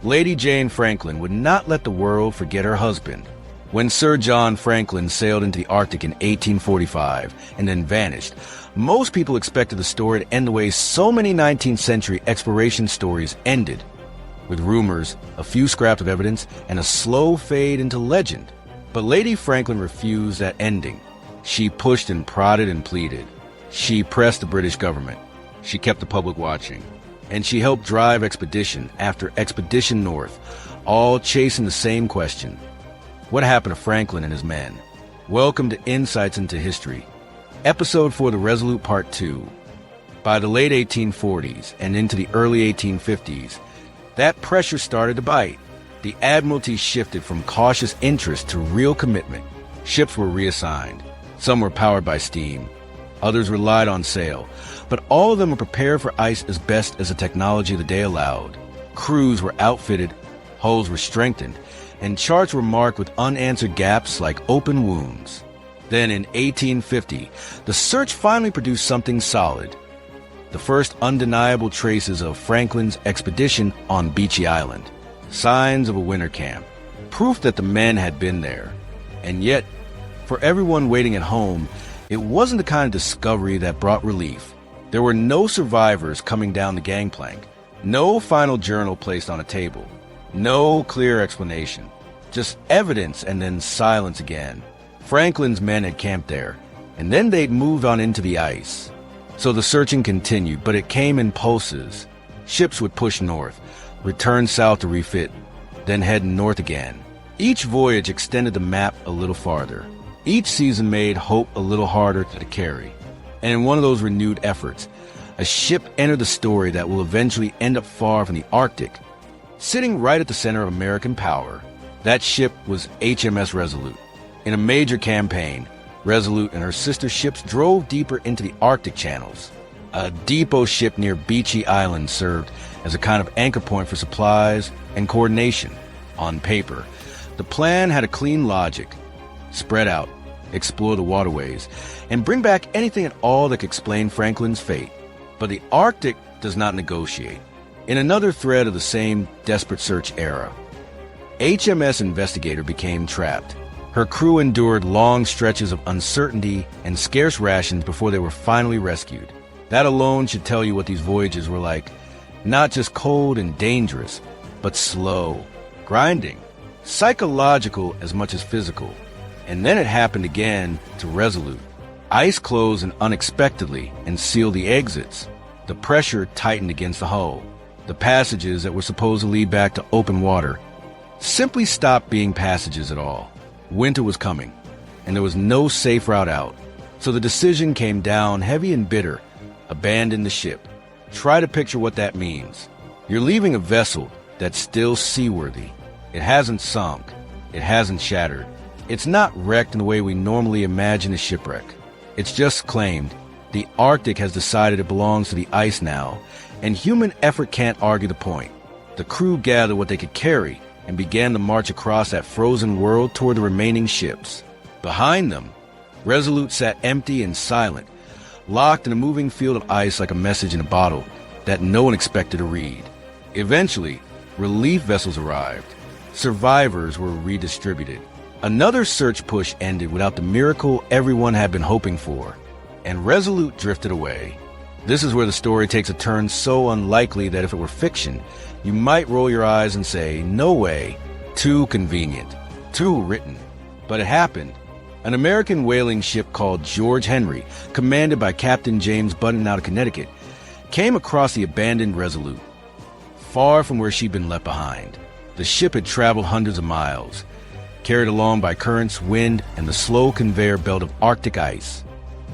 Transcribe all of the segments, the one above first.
Lady Jane Franklin would not let the world forget her husband. When Sir John Franklin sailed into the Arctic in 1845 and then vanished, most people expected the story to end the way so many 19th century exploration stories ended, with rumors, a few scraps of evidence, and a slow fade into legend. But Lady Franklin refused that ending. She pushed and prodded and pleaded. She pressed the British government. She kept the public watching. And she helped drive expedition after expedition north, all chasing the same question. What happened to Franklin and his men? Welcome to Insights into History, episode for the Resolute Part 2. By the late 1840s and into the early 1850s, that pressure started to bite. The Admiralty shifted from cautious interest to real commitment. Ships were reassigned. Some were powered by steam. Others relied on sail. But all of them were prepared for ice as best as the technology of the day allowed. Crews were outfitted, hulls were strengthened, and charts were marked with unanswered gaps like open wounds. Then in 1850, the search finally produced something solid. The first undeniable traces of Franklin's expedition on Beechey Island. Signs of a winter camp. Proof that the men had been there. And yet, for everyone waiting at home, it wasn't the kind of discovery that brought relief. There were no survivors coming down the gangplank. No final journal placed on a table. No clear explanation. Just evidence and then silence again. Franklin's men had camped there, and then they'd moved on into the ice. So the searching continued, but it came in pulses. Ships would push north, return south to refit, then head north again. Each voyage extended the map a little farther. Each season made hope a little harder to carry. And in one of those renewed efforts, a ship entered the story that will eventually end up far from the Arctic. Sitting right at the center of American power, that ship was HMS Resolute. In a major campaign, Resolute and her sister ships drove deeper into the Arctic channels. A depot ship near Beechey Island served as a kind of anchor point for supplies and coordination. On paper, the plan had a clean logic. Spread out, explore the waterways, and bring back anything at all that could explain Franklin's fate. But the Arctic does not negotiate. In another thread of the same desperate search era, HMS Investigator became trapped. Her crew endured long stretches of uncertainty and scarce rations before they were finally rescued. That alone should tell you what these voyages were like. Not just cold and dangerous, but slow, grinding, psychological as much as physical. And then it happened again to Resolute. Ice closed in unexpectedly and sealed the exits. The pressure tightened against the hull. The passages that were supposed to lead back to open water simply stopped being passages at all. Winter was coming, and there was no safe route out. So the decision came down heavy and bitter. Abandon the ship. Try to picture what that means. You're leaving a vessel that's still seaworthy. It hasn't sunk. It hasn't shattered. It's not wrecked in the way we normally imagine a shipwreck. It's just claimed. The Arctic has decided it belongs to the ice now, and human effort can't argue the point. The crew gathered what they could carry and began to march across that frozen world toward the remaining ships. Behind them, Resolute sat empty and silent, locked in a moving field of ice like a message in a bottle that no one expected to read. Eventually, relief vessels arrived. Survivors were redistributed. Another search push ended without the miracle everyone had been hoping for, and Resolute drifted away. This is where the story takes a turn so unlikely that if it were fiction, you might roll your eyes and say, no way, too convenient, too written. But it happened. An American whaling ship called George Henry, commanded by Captain James Button out of Connecticut, came across the abandoned Resolute. Far from where she'd been left behind, the ship had traveled hundreds of miles, carried along by currents, wind, and the slow conveyor belt of Arctic ice.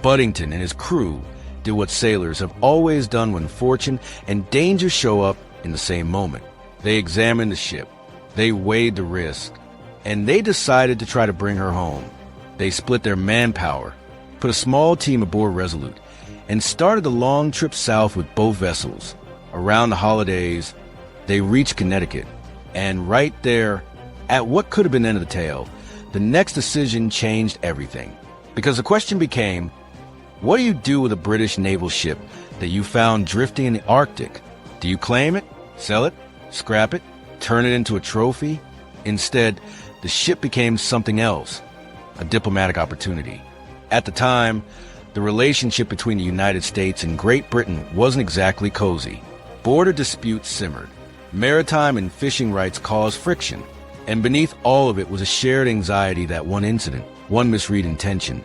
Buddington and his crew did what sailors have always done when fortune and danger show up in the same moment. They examined the ship, they weighed the risk, and they decided to try to bring her home. They split their manpower, put a small team aboard Resolute, and started the long trip south with both vessels. Around the holidays, they reached Connecticut, and right there, at what could have been the end of the tale, the next decision changed everything. Because the question became, what do you do with a British naval ship that you found drifting in the Arctic? Do you claim it, sell it, scrap it, Turn it into a trophy? Instead, the ship became something else, a diplomatic opportunity. At the time, the relationship between the United States and Great Britain wasn't exactly cozy. Border disputes simmered. Maritime and fishing rights caused friction. And beneath all of it was a shared anxiety that one incident, one misread intention,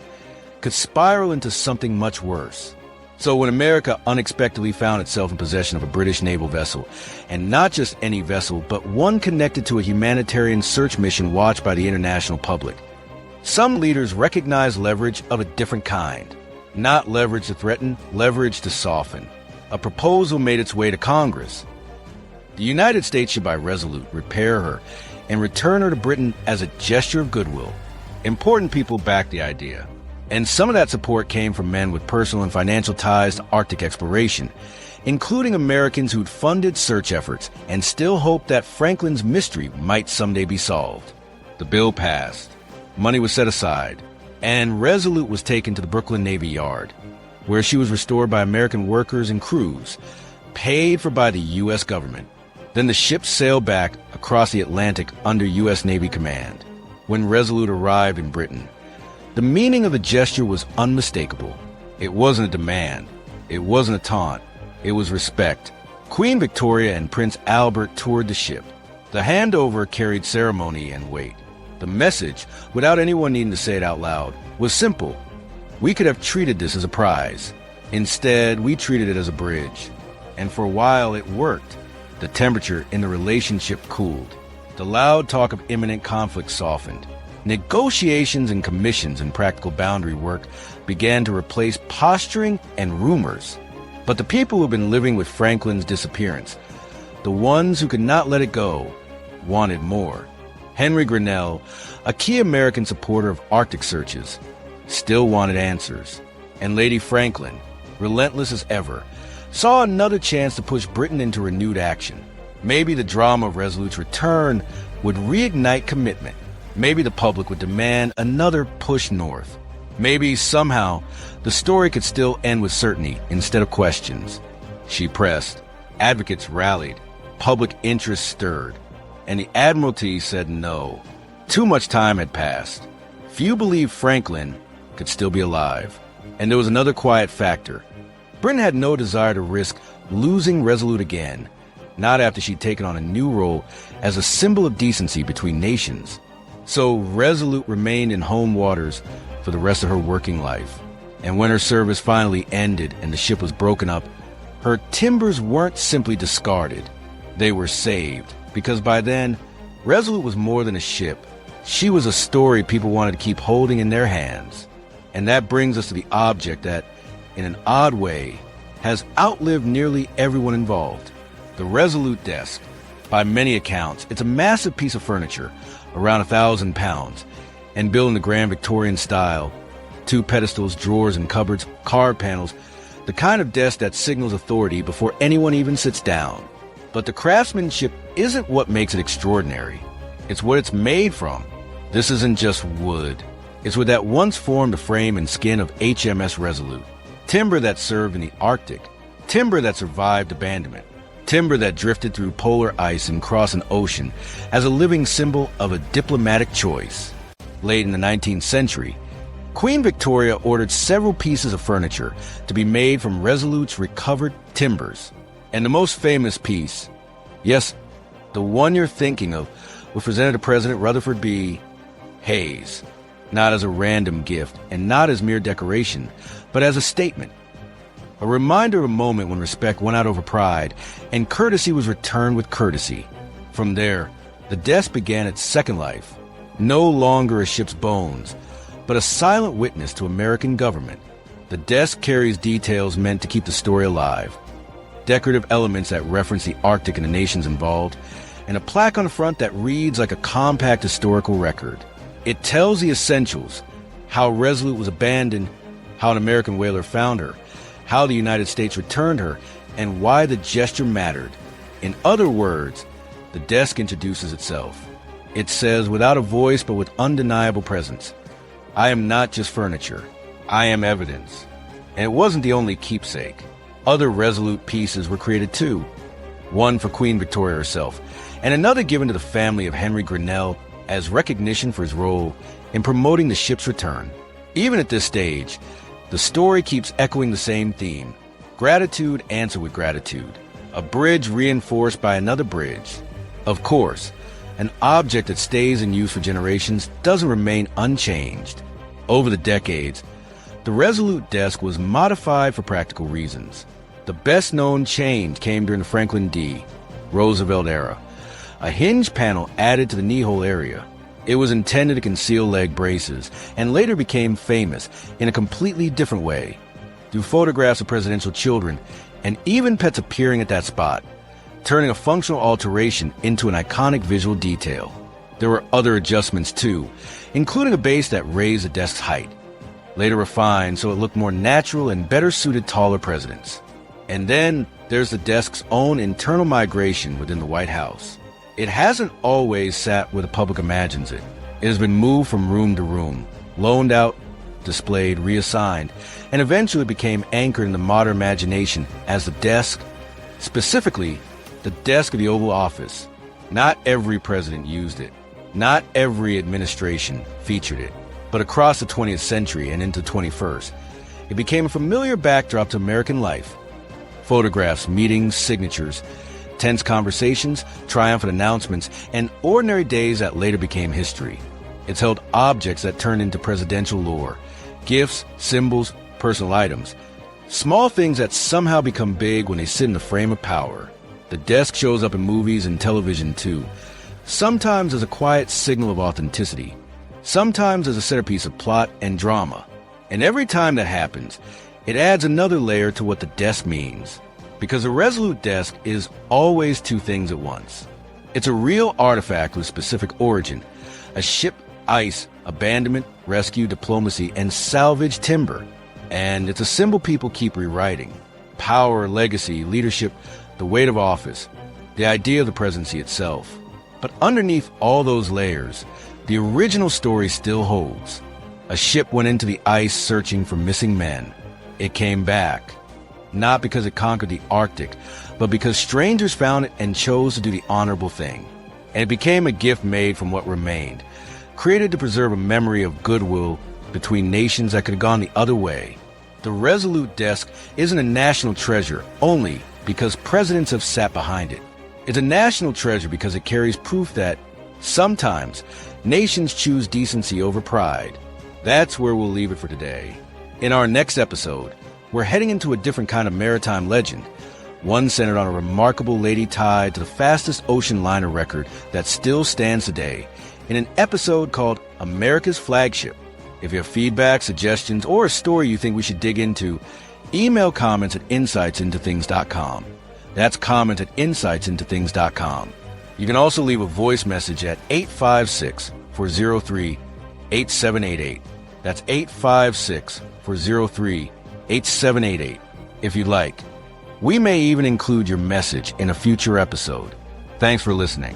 could spiral into something much worse. So when America unexpectedly found itself in possession of a British naval vessel, and not just any vessel, but one connected to a humanitarian search mission watched by the international public, some leaders recognized leverage of a different kind. Not leverage to threaten, leverage to soften. A proposal made its way to Congress. The United States should buy Resolute, repair her, and return her to Britain as a gesture of goodwill. Important people backed the idea. And some of that support came from men with personal and financial ties to Arctic exploration, including Americans who'd funded search efforts and still hoped that Franklin's mystery might someday be solved. The bill passed. Money was set aside, and Resolute was taken to the Brooklyn Navy Yard, where she was restored by American workers and crews, paid for by the U.S. government. Then the ship sailed back across the Atlantic under U.S. Navy command. When Resolute arrived in Britain, the meaning of the gesture was unmistakable. It wasn't a demand. It wasn't a taunt. It was respect. Queen Victoria and Prince Albert toured the ship. The handover carried ceremony and weight. The message, without anyone needing to say it out loud, was simple. We could have treated this as a prize. Instead, we treated it as a bridge. And for a while, it worked. The temperature in the relationship cooled. The loud talk of imminent conflict softened. Negotiations and commissions and practical boundary work began to replace posturing and rumors. But the people who had been living with Franklin's disappearance, the ones who could not let it go, wanted more. Henry Grinnell, a key American supporter of Arctic searches, still wanted answers. And Lady Franklin, relentless as ever, saw another chance to push Britain into renewed action. Maybe the drama of Resolute's return would reignite commitment. Maybe the public would demand another push north. Maybe, somehow, the story could still end with certainty instead of questions. She pressed. Advocates rallied. Public interest stirred. And the Admiralty said no. Too much time had passed. Few believed Franklin could still be alive. And there was another quiet factor. Britain had no desire to risk losing Resolute again, not after she'd taken on a new role as a symbol of decency between nations. So Resolute remained in home waters for the rest of her working life. And when her service finally ended and the ship was broken up, her timbers weren't simply discarded. They were saved, because by then, Resolute was more than a ship. She was a story people wanted to keep holding in their hands. And that brings us to the object that, in an odd way, has outlived nearly everyone involved. The Resolute Desk. By many accounts, it's a massive piece of furniture, around 1,000 pounds, and built in the Grand Victorian style. 2 pedestals, drawers, and cupboards, card panels, the kind of desk that signals authority before anyone even sits down. But the craftsmanship isn't what makes it extraordinary. It's what it's made from. This isn't just wood. It's what that once formed the frame and skin of HMS Resolute. Timber that served in the Arctic. Timber that survived abandonment. Timber that drifted through polar ice and crossed an ocean as a living symbol of a diplomatic choice. Late in the 19th century, Queen Victoria ordered several pieces of furniture to be made from Resolute's recovered timbers. And the most famous piece, yes, the one you're thinking of, was presented to President Rutherford B. Hayes, not as a random gift and not as mere decoration, but as a statement. A reminder of a moment when respect went out over pride and courtesy was returned with courtesy. From there, the desk began its second life, no longer a ship's bones, but a silent witness to American government. The desk carries details meant to keep the story alive, decorative elements that reference the Arctic and the nations involved, and a plaque on the front that reads like a compact historical record. It tells the essentials, how Resolute was abandoned, how an American whaler found her, how the United States returned her, and why the gesture mattered. In other words, the desk introduces itself. It says, without a voice but with undeniable presence, I am not just furniture. I am evidence. And it wasn't the only keepsake. Other Resolute pieces were created too. One for Queen Victoria herself, and another given to the family of Henry Grinnell as recognition for his role in promoting the ship's return. Even at this stage, the story keeps echoing the same theme: gratitude answered with gratitude, a bridge reinforced by another bridge. Of course, an object that stays in use for generations doesn't remain unchanged. Over the decades, the Resolute Desk was modified for practical reasons. The best-known change came during the Franklin D. Roosevelt era. A hinge panel added to the knee hole area. It was intended to conceal leg braces, and later became famous in a completely different way, through photographs of presidential children and even pets appearing at that spot, turning a functional alteration into an iconic visual detail. There were other adjustments too, including a base that raised the desk's height, later refined so it looked more natural and better suited taller presidents. And then there's the desk's own internal migration within the White House. It hasn't always sat where the public imagines it. It has been moved from room to room, loaned out, displayed, reassigned, and eventually became anchored in the modern imagination as the desk, specifically the desk of the Oval Office. Not every president used it. Not every administration featured it. But across the 20th century and into the 21st, it became a familiar backdrop to American life. Photographs, meetings, signatures, tense conversations, triumphant announcements, and ordinary days that later became history. It's held objects that turn into presidential lore, gifts, symbols, personal items, small things that somehow become big when they sit in the frame of power. The desk shows up in movies and television too, sometimes as a quiet signal of authenticity, sometimes as a centerpiece of plot and drama. And every time that happens, it adds another layer to what the desk means. Because a Resolute Desk is always two things at once. It's a real artifact with specific origin, a ship, ice, abandonment, rescue, diplomacy, and salvage timber. And it's a symbol people keep rewriting. Power, legacy, leadership, the weight of office, the idea of the presidency itself. But underneath all those layers, the original story still holds. A ship went into the ice searching for missing men. It came back. Not because it conquered the Arctic, but because strangers found it and chose to do the honorable thing. And it became a gift made from what remained, created to preserve a memory of goodwill between nations that could have gone the other way. The Resolute Desk isn't a national treasure only because presidents have sat behind it. It's a national treasure because it carries proof that, sometimes, nations choose decency over pride. That's where we'll leave it for today. In our next episode, we're heading into a different kind of maritime legend, one centered on a remarkable lady tied to the fastest ocean liner record that still stands today, in an episode called America's Flagship. If you have feedback, suggestions, or a story you think we should dig into, email comments at insightsintothings.com. That's comments at insightsintothings.com. You can also leave a voice message at 856-403-8788. That's 856-403-8788 if you'd like. We may even include your message in a future episode. Thanks for listening.